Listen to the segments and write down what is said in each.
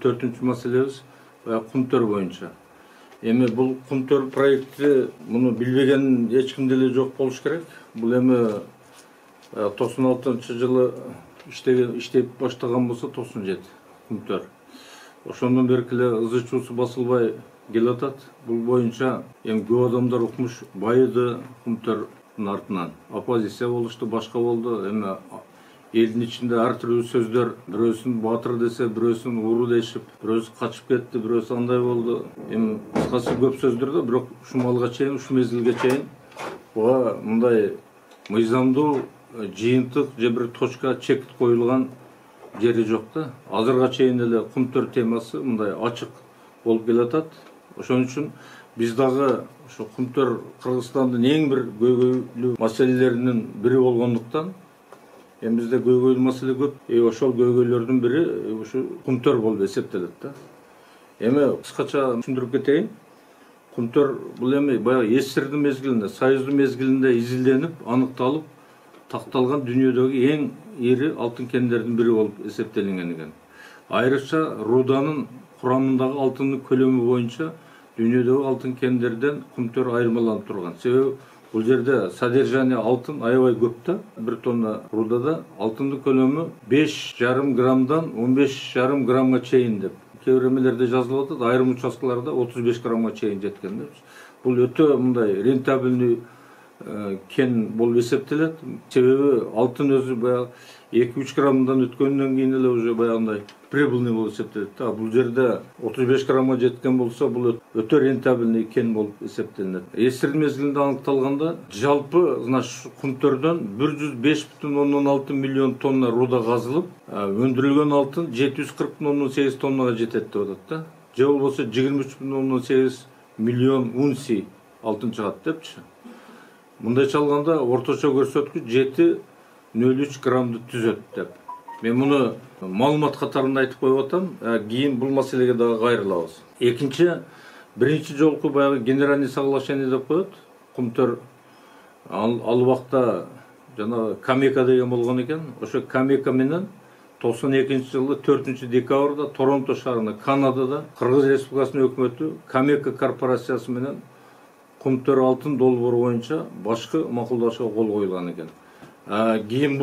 4-cü maселебиz Кумтөр боюнча. Эми бул Кумтөр проекти муну билбеген эч ким деле жок болуш керек. Бул эми 96-жылы иштеп баштаган болсо 97 Кумтөр. Ошондон бери эле ызы чуусу басылбай келатат. Бул боюнча эми көп адамдар укмуш, байыды Кумтөрдүн артынан. Оппозиция болушту, башка болду. Эми элдин ичинде ар түрдүү сөздөр, бирөөсүн батыр десе, бирөөсүн уру дешип, бирөөсү качып кетти, бирөөсү андай болду. Эми кыскасы көп сөздөр да, бирок ушул малга чейин, ушул мезгилге чейин буга мындай мыйзамдуу жыйынтык же бир точка чек коюлган жери жок да. Азырга чейин эле Кумтөр темасы мындай ачык болуп келатат. Ошон үчүн биз дагы ошо Кумтөр Кыргызстандын эң бир көйгөйлүү маселелеринин бири болгондуктан эми бизде көйгөйлүү маселе көп. Ошол көйгөйлөрдүн бири ушу Кумтөр болуп эсептелет да. Эми кыскача түшүндүрүп кетейин. Кумтөр бул эми баягы СССРдин мезгилинде, Союздун мезгилинде изилденип, аныкталып, такталган дүйнөдөгү эң ири алтын кендердин бири болуп эсептелинген экен. Айрыкча руданын курамындагы алтындын көлөмү боюнча дүйнөдөгү алтын кендерден Кумтөр айырмаланып турган. Себеби бул жерде содержание алтын аябай көп да. Бир тонна рудада алтындын көлөмү 5,5 граммдан 15,5 граммга чейин деп. Кээ бир эмелерде жазылып атат, айрым участкаларда 35 граммга чейин жеткен деп. Бул өтө мындай рентабельный кен болуп эсептелет. Себеби алтын өзү баягы 2-3 граммдан өткөндөн кийин эле уже баягындай прибыльный болуп эсептелет да. Бул жерде 35 граммга жеткен болсо, бул өтө рентабельный кен болуп эсептелет. СССР мезгилинде аныкталганда жалпы Кумтөрдөн 105,6 миллион тонна руда казылып, өндүрүлгөн алтын 740,8 тоннага жетет деп атат да. Же болбосо 23,8 миллион унций алтын чыгат депчи. Мындайча алганда орточо көрсөткүч 7,03 граммды түзөт деп. Мен муну маалымат катарында айтып коюп атам, кийин бул маселеге дагы кайрылабыз. Биринчи жолку баягы генеральный соглашение деп коет. Кумтөр ал убакта жана Камека деген болгон экен. Ошо Камека менен 92-жылы 4-декабрда Торонто шаарында, Канадада Кыргыз Республикасынын өкмөтү Камека корпорациясы менен Кумтөр алтын долбоору боюнча башкы макулдашууга кол коюлган экен. Кийин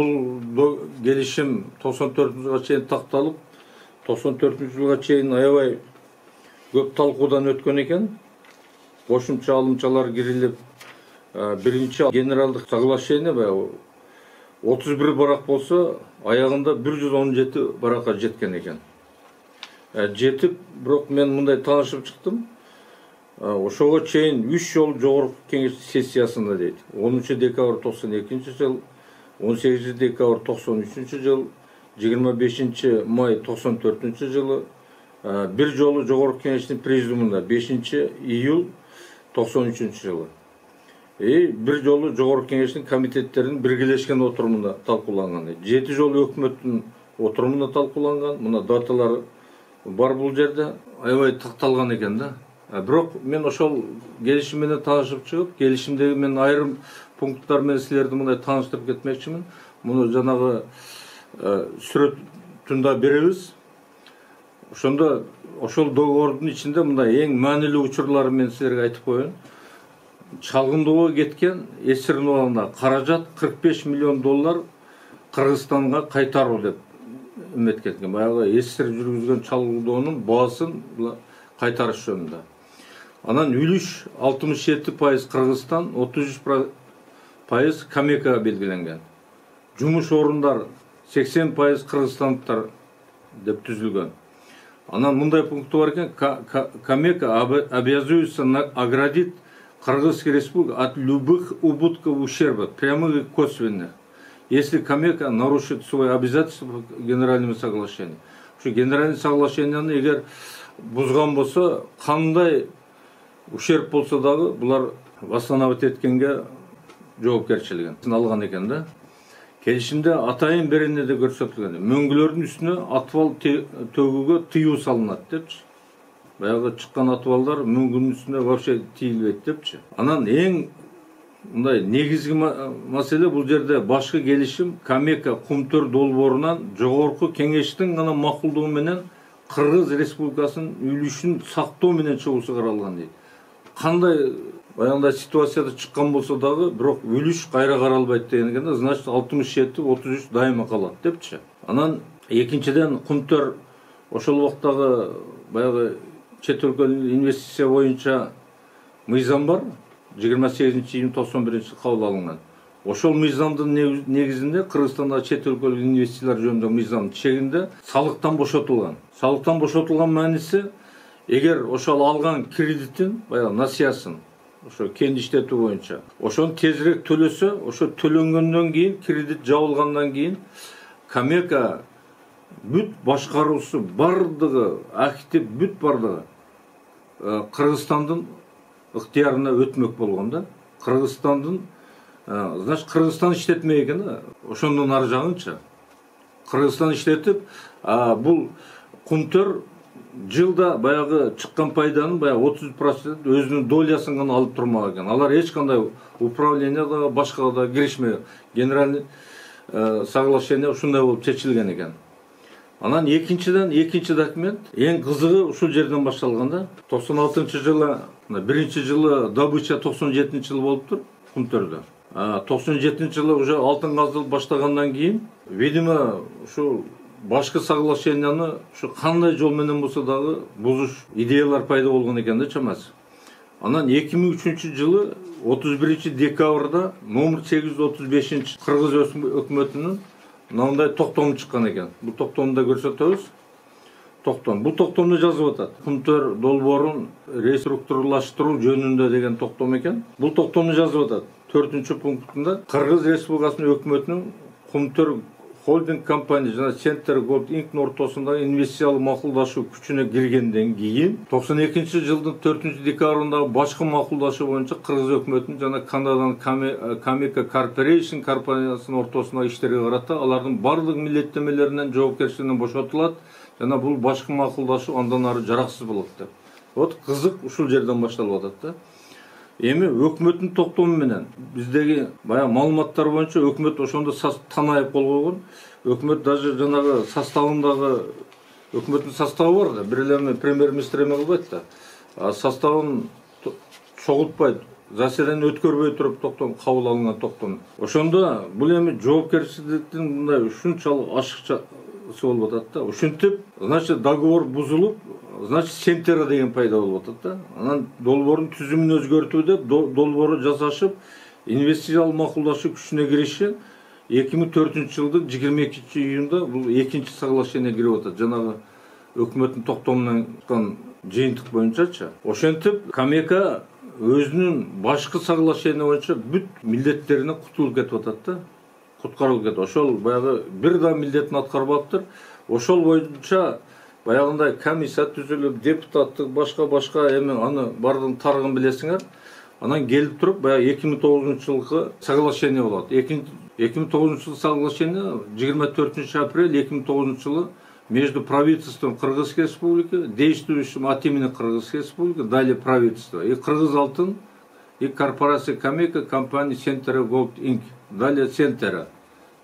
бул келишим 94-жылга чейин такталып, 94-жылга чейин аябай көп талкуудан өткөн экен. Кошумча алымчалар кирилип, биринчи генералдык соглашение 31 барак болсо, аягында 117 баракка жеткен экен. Жетип, бирок мен мындай таанышып чыктым. Ошого чейин 3 жолу жогорку кеңеш сессиясында дейт. 10 декабрь 92-жыл, 18 декабрь 93-жыл, 25 май 94-жылы, бир жолу жогорку кеңештин президиумунда 5 июль 93-жылы. Бир жолу жогорку кеңештин комитеттеринин биргелешкен отурумунда талкууланган. 7 жолу өкмөттүн отурумунда талкууланган. Мына даталар бар бул жерде. Аябай такталган экен да. Бирок мен ошол келишим менен таанышып чыгып, келишимдеги мен айрым пункттар менен силерди мындай тааныштырып кетмекчимин. Муну жанагы сүрөтүн да беребиз. Ошондо ошол договордун ичинде мындай эң маанилүү учурлары мен силерге айтып коеюн. Чалгындоого кеткен СССРдин убагында каражат $45 миллион Кыргызстанга кайтаруу деп эметкен. Баягы СССР жүргүзгөн чалгындоонун баасын кайтарыш жөнүндө. Анан үлүш 67% Кыргызстан, 33% Камека белгиленген. Жумуш орундар 80% кыргызстандыктар деп түзүлгөн. Анан мындай пункту бар экен, Камека обязуется оградить Кыргызскую республику от любых убытков и ущерба, прямых и косвенных, если Камека нарушит свои обязательства по генеральному соглашению. Şu генеральный соглашениени эгер бузган болсо, кандай ущерб болсо дагы булар восстановить эткенге жоопкерчилигин алган экен да. Келишимде атайын беренеде көрсөтүлгөн. Мөңгүлөрдүн үстүнө атыбал төгүүгө тыюу салынат депчи. Баягы чыккан атыбалдар мөңгүнүн үстүнө вообще тийилбейт депчи. Анан эң мындай негизги маселе бул жерде башкы келишим Камека Кумтөр долбоорунан жогорку кеңештин гана макулдугу менен Кыргыз Республикасынын үлүшүн сактоо менен чыгуусу каралган дейт. Кандай баягындай ситуацияда чыккан болсо дагы, бирок үлүш кайра каралбайт деген экен, значит 67-33 дайыма калат депчи. Анан экинчиден Кумтөр ошол убактагы баягы чет өлкөлүк инвестиция боюнча мыйзам бар. 28-июнь 91-жылы кабыл алынган. Ошол мыйзамдын негизинде Кыргызстандагы чет өлкөлүк инвестициялар жөнүндө мыйзамдын чегинде салыктан бошотулган. Салыктан бошотулган мааниси, эгер ошол алган кредитин, баягы насыясын, ошо кенди иштетүү боюнча, ошону тезирээк төлөсө, ошо төлөнгөндөн кийин, кредит жабылгандан кийин Камека бүт башкаруусу бардыгы, актив бүт бардыгы Кыргызстандын ыктыярына өтмөк болгон да. Кыргызстандын, значит, Кыргызстан иштетмек экен да. Ошондон ары жагынча Кыргызстан иштетип, бул Кумтөр жылда баягы чыккан пайданын баягы 30% өзүнүн долясын гана алып турмак экен. Алар эч кандай управленияга, башкага да киришмеген. Генеральный соглашение ушундай болуп чечилген экен. Анан экинчи документ, эң кызыгы ушул жерден башталган да. 96-жылы, биринчи жылы добыча 97-жылы болуптур Кумтөрдө. 97-жылы уже алтын казылып баштагандан кийин, видимо, ушул башкы соглашенияны ушу кандай жол менен болсо дагы бузуш идеялар пайда болгон экен да чамасы. Анан 2003-жылы 31-декабрда номер 835 Кыргыз өкмөтүнүн мындай токтому чыккан экен. Бул токтомду да көрсөтөбүз. Токтом. Бул токтомду жазып атат. Кумтөр долбоорун реструктуралаштыруу жөнүндө деген токтом экен. Бул токтомду жазып атат. 4-пунктунда Кыргыз Республикасынын өкмөтүнүн Кумтөр холдинг компания жана Center Gold Inc ортосундагы инвестициялык макулдашуу күчүнө киргенден кийин 92-жылдын 4-декабрындагы башкы макулдашуу боюнча Кыргыз өкмөтүнүн жана Канаданын Камека Corporation компаниясынын ортосундагы иштерге карата алардын бардык милдеттенмелеринен жоопкерчилигинен бошотулат жана бул башкы макулдашуу андан ары жараксыз болот деп. Вот кызык ушул жерден башталып атат да. Эми өкмөттүн токтому менен биздеги баягы маалыматтар боюнча өкмөт ошондо танайып кол койгон. Өкмөт даже жанагы составындагы өкмөттүн составы бар да, бир эле премьер-министр эме кылбайт да. Составын чогултпайт, заседание өткөрбөй туруп токтом кабыл алынган токтом. Ошондо бул эми жоопкерчиликтин мындай ушунчалык ашыкчасы болуп атат да. Ушинтип, значит, договор бузулуп, значит, Сентера деген пайда болуп атат да. Анан долбоордун түзүмүн өзгөртүү деп долбоору жасашып, инвестициялык макулдашуу күчүнө кириши 2004-жылдын 22-июнда бул экинчи соглашение кирип атат. Жанагы өкмөттүн токтомунан чыккан жыйынтык боюнчачы. Ошентип, Камека өзүнүн башкы соглашение боюнча бүт милдеттеринен кутулуп кетип атат да. Куткарылып кетип. Ошол баягы бир да милдетин аткарбаптыр. Ошол боюнча баягындай комиссия түзүлүп, депутаттык башка эми аны бардын тарыгын билесиңер. Анан келип туруп баягы 2009-жылкы соглашение болот. 2009-жылы соглашение 24 апрель 2009-жылы между правительством Кыргызской республики, действующим от имени Кыргызской республики, далее правительство, и Кыргыз Алтын, и корпорация Камека, компания Center Gold Inc. Далее Center.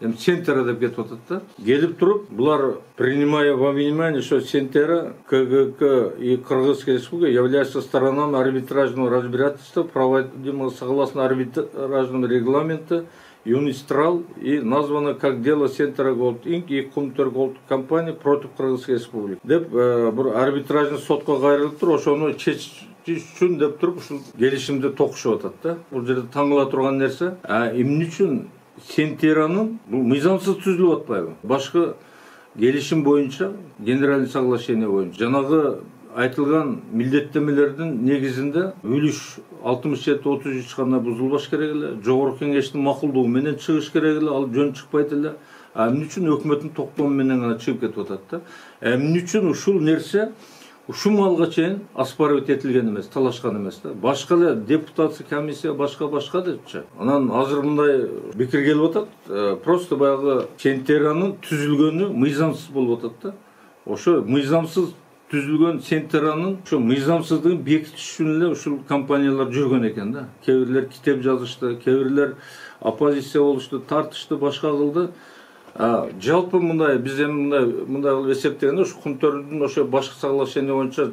Center деп кетип атат да. Келип туруп, булар, принимая во внимание, что Center, КГК и Кыргызская республика являются сторонами арбитражного разбирательства, проводимого согласно арбитражному регламенту Юнистрал, и названо как дело Center Gold Inc. и Кумтөр Gold компания против Кыргызской республики. Деп, бир арбитражный сотко кайрылып туруп, ошону чечиш үчүн деп туруп, ушул келишимди токушуп атат да. Бул жерде таңгала турган нерсе, эмне үчүн Сентеранын бул мыйзамсыз түзүлүп атпайбы? Башкы келишим боюнча, генеральный соглашение боюнча, жанагы айтылган милдеттенмелердин негизинде үлүш 67-33 гана бузулбаш керек эле, жогорку кеңештин макулдугу менен чыгыш керек эле, ал жөн чыкпайт эле. Эмне үчүн өкмөттүн токтому менен гана чыгып кетип атат да? Эмне үчүн ушул нерсе ушул малга чейин оспаривать этилген эмес, талашкан эмес да. Башка эле депутация комиссия башка депчи. Анан азыр мындай пикир келип атат, просто баягы Сентеранын түзүлгөнү мыйзамсыз болуп атат да. Ошо мыйзамсыз түзүлгөн Сентеранын ошо мыйзамсыздыгын бекитиш үчүн эле ушул компаниялар жүргөн экен да. Кээ бирлер китеп жазышты, кээ бирлер оппозиция болушту, тартышты, башка кылды. Жалпы мындай биз эми мындай кылып эсептегенде ушу Кумтөрдүн ошо башкы соглашение боюнча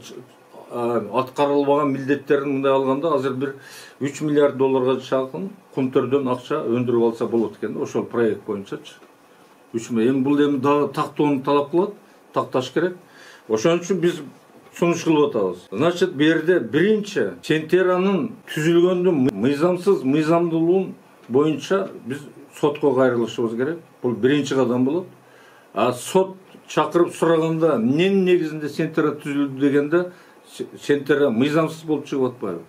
аткарылбаган милдеттерин мындай алганда азыр бир 3 миллиард долларга чакын Кумтөрдөн акча өндүрүп алса болот экен да ошол проект боюнчачы. Эми бул эми дагы тактоону талап кылат, такташ керек. Ошон үчүн биз сунуш кылып атабыз. Значит, бу жерде биринчи Сентеранын түзүлгөндүн мыйзамдуулугун боюнча биз сотко кайрылышыбыз керек. Бул биринчи кадам болот. Сот чакырып сураганда эмненин негизинде Сентера түзүлдү дегенде Сентера мыйзамсыз болуп чыгып атпайбы?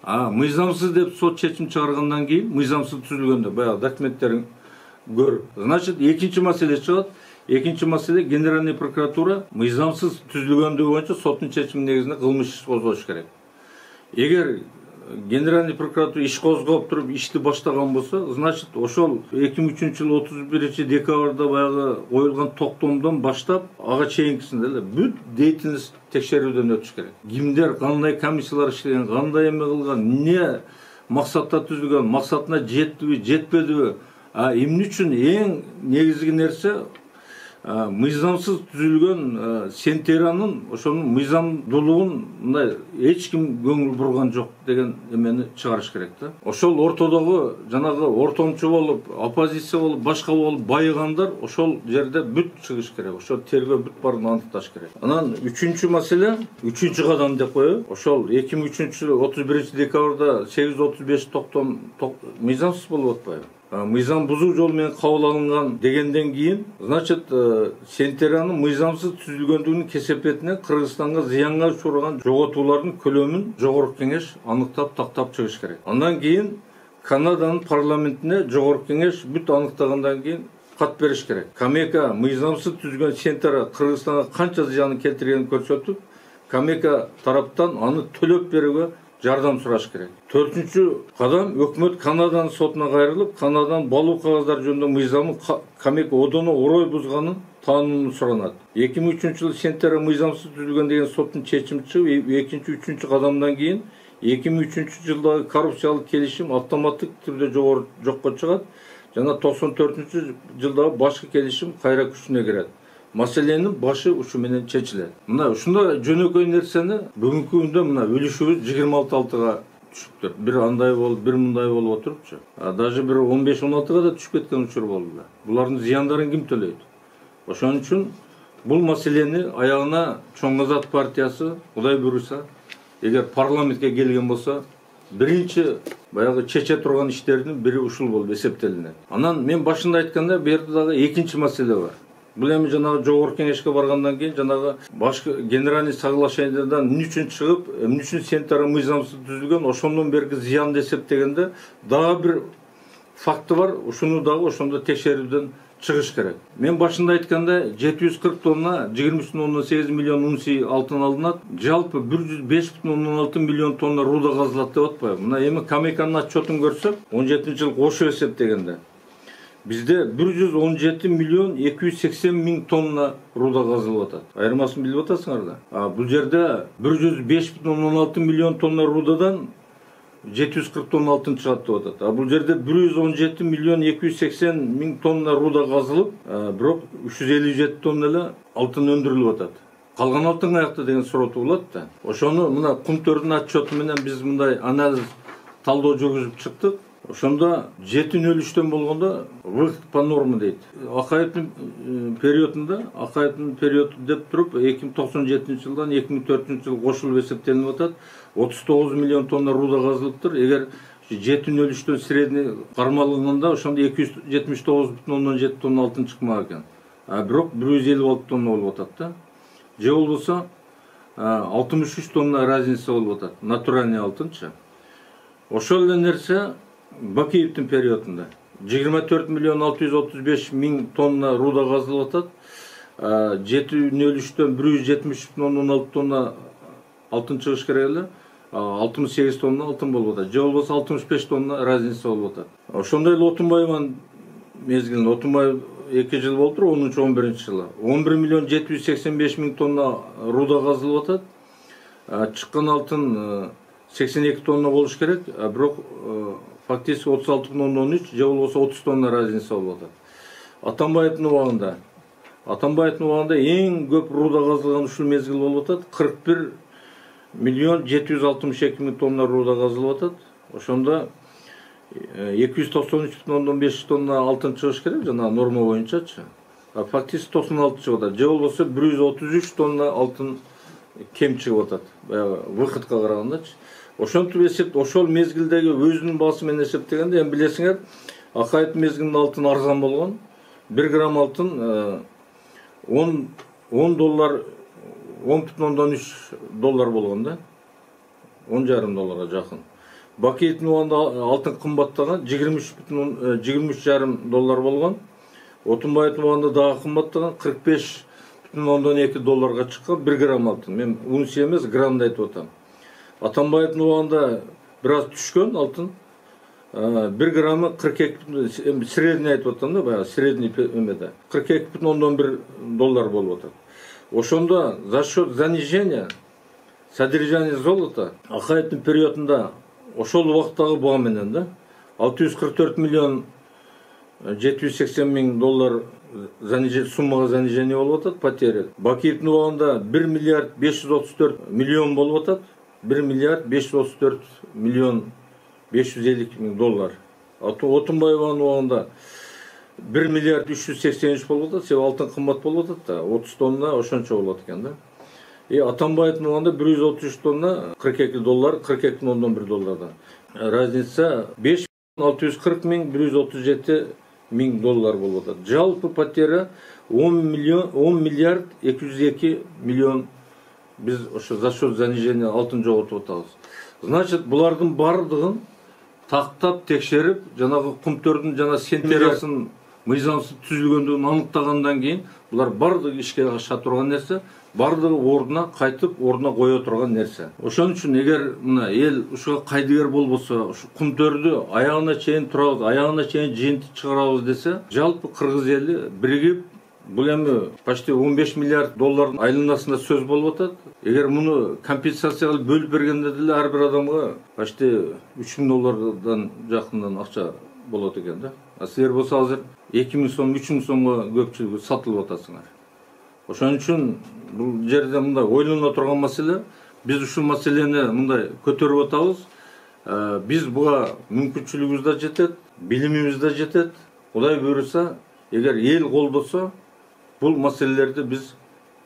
Мыйзамсыз деп сот чечим чыгаргандан кийин мыйзамсыз түзүлгөндө баягы документтерин көр. Значит, экинчи маселе чыгат. Экинчи маселе Генеральный прокуратура мыйзамсыз түзүлгөндүгү боюнча соттун чечими негизинде кылмыш иш козгош керек. Эгер Генеральный прокуратура иш козгоп туруп ишти баштаган болсо, значит, ошол 2003-жылы 31-декабрда баягы коюлган токтомдон баштап ага чейинкисинде эле бүт деятельность текшерүүдөн өтүш керек. Кимдер кандай комиссиялар иштеген, кандай эме кылган, эмне максатта түзүлгөн, максатына жеттиби, жетпедиби? Эмне үчүн эң негизги нерсе мыйзамсыз түзүлгөн Сентеранын ошонун мыйзамдуулугун мындай эч ким көңүл бурган жок деген эмени чыгарыш керек да. Ошол ортодогу жанагы ортомчу болуп, оппозиция болуп, башка болуп байыгандар ошол жерде бүт чыгыш керек. Ошол тергөө бүт барын аныкташ керек. Анан үчүнчү маселе, үчүнчү кадам деп коебу. Ошол 2003-жылы 31-декабрда 835 токтом мыйзамсыз болуп атпайбы? Мыйзам бузуу жолу менен кабыл алынган дегенден кийин, значит, Сентеранын мыйзамсыз түзүлгөндүгүнүн кесепетине Кыргызстанга зыянга учураган жоготуулардын көлөмүн Жогорку Кеңеш аныктап тактап чыгыш керек. Андан кийин Канаданын парламентине Жогорку Кеңеш бүт аныктагандан кийин кат бериш керек. Камека мыйзамсыз түзүлгөн Сентера Кыргызстанга канча зыянын келтиргенин көрсөтүп, Камека тараптан аны төлөп берүүгө жардам сураш керек. Төртүнчү кадам, өкмөт Канаданын сотуна кайрылып, Канаданын балуу кагаздар жөнүндө мыйзамын Камека одоно орой бузганын таанууну суранат. 2003-жылы Сентера мыйзамсыз түзүлгөн деген соттун чечими чыгып, экинчи, үчүнчү кадамдан кийин 2003-жылдагы коррупциялык келишим автоматтык түрдө жокко чыгат жана 94-жылдагы башкы келишим кайра күчүнө кирет. Маселенин башы ушу менен чечилет. Мына ушундай жөнөкөй нерсени бүгүнкү күндө мына үлүшүбүз 26-6га түшүптүр. Бир андай болуп, бир мындай болуп отурупчу. Даже бир 15-16га да түшүп кеткен учур болду. Булардын зыяндарын ким төлөйт? Ошон үчүн бул маселени аягына Чоң Азат партиясы, Кудай буйруса, эгер парламентке келген болсо, биринчи баягы чече турган иштердин бири ушул болуп эсептелинет. Анан мен башында айткандай, бу жерде дагы экинчи маселе бар. Бул эми жанагы Жогорку Кеңешке баргандан кийин жанагы башкы генеральный соглашениедан эмне үчүн чыгып, эмне үчүн Сентера мыйзамсыз түзүлгөн, ошондон берки зыянды эсептегенде дагы бир факты бар, ушуну дагы ошондо текшерүүдөн чыгыш керек. Мен башында айткандай 740 тонна 23,8 миллион унций алтын алынат, жалпы 105,6 миллион тонна руда казылат деп атпайбы? Мына эми Камеканын отчетун көрсөк, 17-жылы кошо эсептегенде bizde 117 milyon 280 bin tonna ruda kazılıp atat. Ayırmasını bilip atasınlar da. Bu yerde 105,16 milyon tonna rudadan 740 ton altın çıkarttı atat. Bu yerde 117 milyon 280 bin tonna ruda kazılıp, bırak 357 tonnayla altın öndürülüp atat. Kalgan altın ayakta деген суроо болот да. Ошону мына Кумтөрдүн отчету менен биз мындай анализ талдоо жүргүзүп чыктык. Ошондо жетин өлүштөн болгондо выход по норме дейт. Акаевдин периоду деп туруп 2097-жылдан 2004-жылы кошулуп эсептелип атат. 39 миллион тонна руда казылыптыр. Эгер жетин өлүштөн средний кармалганда ошондо 279,7 тонна алтын чыкмак экен. Бирок 156 тонна болуп атат да. Же болбосо 63 тонна разница болуп атат. Натуральный алтынчы. Ошол эле нерсе Бакиевдин периодунда 24 миллион 635 миң тонна руда казылып атат. Жетин өлүштөн 170,16 тонна алтын чыгыш керек эле. 68 тонна алтын болуп атат. Же болбосо 65 тонна разница болуп атат. Ошондой эле Отунбаевдин мезгилинде Отунбаев 2 жыл болду, 10-11 жылы 11 миллион 785 миң тонна руда казылып атат. Чыккан алтын 82 тонна болуш керек, бирок фактически 36,13 же болбосо 30 тонна разница болуп атат. Атамбаевдин убагында эң көп руда казылган ушул мезгил болуп атат. 41 миллион 762 миң тонна руда казылып атат. Ошондо 293,5 тонна алтын чыгыш керек, жана норма боюнчачы. Фактически 96 чыгып атат. Же болбосо 133 тонна алтын кем чыгып атат. Выходко карагандачы. Ошентип эсеп, ошол мезгилдеги өзүнүн баасы менен эсептегенде, эми билесиңер, Акаевдин мезгилинде алтын арзан болгон. 1 грамм алтын 10 доллар, 10,3 доллар болгон да. 10,5 долларга жакын. Бакиевдин убагында алтын кымбаттаган, 23,5 доллар болгон. Отунбаевдин убагында дагы кымбаттаган, 45,2 долларга чыккан 1 грамм алтын. Мен унция эмес, граммды айтып атам. Атамбаевдин убагында бир аз түшкөн алтын. 1 граммы 42, средний айтып атам да, баягы средний эмеде 42,1 доллар болуп атат. Ошондо за счет занижения содержания золота Акаевдин периодунда ошол убактагы баа менен да 644 миллион 780 миң доллар суммага занижение болуп атат, потеря. Бакиевдин убагында 1 миллиард 534 миллион болуп атат. 1 миллиард 534 миллион 550 миң доллар. Отунбаевдин убагында 1 миллиард 383 болуп атат. Себеби алтын кымбат болуп атат да, 30 тонна ошончо болот экен да. Атамбаевдин убагында 133 тонна 42 доллар, 42,1 доллардан. Разница 5,640 миң 137 миң доллар болуп атат. Жалпы потеря 10 миллиард 202 миллион биз ошо за счет занижения алтын жоготуп атабыз. Значит, булардын бардыгын тактап текшерип, жанагы кумтөрдүн жана сентериясын мыйзамсыз түзүлгөндүгүн аныктагандан кийин булар бардыгы ишке аша турган нерсе, бардыгы ордуна кайтып, ордуна кое турган нерсе. Ошон үчүн эгер мына эл ушуга кайдыгер болбосо, ушу кумтөрдү аягына чейин турабыз, аягына чейин жыйынтык чыгарабыз десе, жалпы кыргыз эли биригип, бул эми почти 15 миллиард доллардын айланасында сөз болуп атат. Эгер муну компенсация кылып бөлүп бергенде деле ар бир адамга почти 3 миң доллардан жакындан акча болот экен да. Силер болсо азыр 2 миң сом, 3 миң сомго көпчүлүгү сатылып атасыңар. Ошон үчүн бул жерде мындай ойлоно турган маселе, биз ушул маселени мындай көтөрүп атабыз. Биз буга мүмкүнчүлүгүбүз да жетет, билимибиз да жетет. Кудай буйруса, эгер эл колдосо, бул маселелерди биз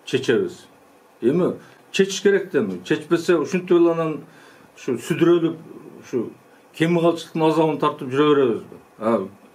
чечебиз. Эми чечиш керек да эми. Чечпесе ушинтип эле анан ушу сүдүрөлүп, ушу кемгалчылыктын азабын тартып жүрө беребизби?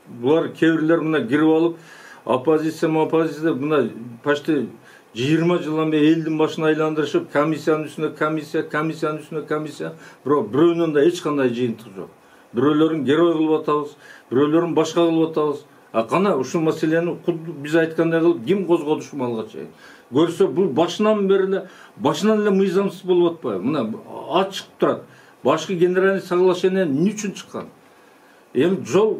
Булар кээ-бирлер мына кирип алып, оппозиция мына почти 20 жылдан бери элдин башын айландырышып, комиссиянын үстүнө комиссия, комиссиянын үстүнө комиссия, бирок бирөөнүн да эч кандай жыйынтыгы жок. Бирөөлөрүн герой кылып атабыз, бирөөлөрүн башка кылып атабыз. Кана ушул маселени биз айткандай кылып ким козгоду ушул чейин? Көрсө бул башынан эле мыйзамсыз болуп атпайбы? Мына ачык турат. Башкы генеральный соглашение эмне үчүн чыккан? Эми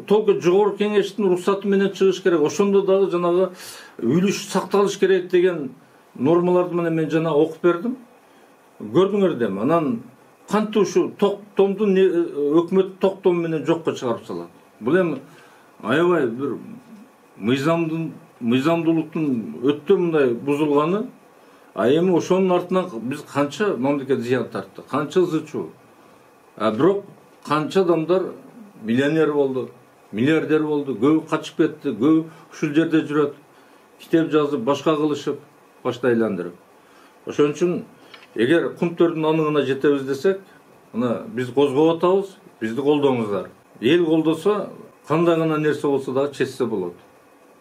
только жогорку кеңештин уруксаты менен чыгыш керек. Ошондо дагы жанагы үлүш сакталыш керек деген нормаларды мен жана окуп бердим. Көрдүңөр да эми. Анан кантип ушу токтомдун өкмөт токтом менен жокко чыгарып салат. Бул эми аябай бир мыйзамдуулуктун өтө мындай бузулганы. Эми ошонун артынан биз канча мамлекет зыян тартты, канча ызы-чуу. Бирок канча адамдар миллионер болду, миллиардер болду, көбү качып кетти, көбү ушул жерде жүрөт. Китеп жазып, башка кылышып, башты айландырып. Ошон үчүн эгер кумтөрдүн анығына жетебиз десек, мына биз козгоп атабыз, бизди колдоңуздар. Эл колдосо, кандай гана нерсе болсо дагы чечсе болот.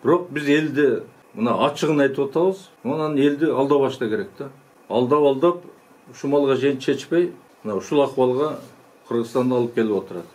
Бирок биз элди мына ачыгын айтып атабыз, анан элди алдабаш да керек да. Алдап, ушул малга чейин чечпей, мына ушул акыбалга Кыргызстанды алып келип отурат.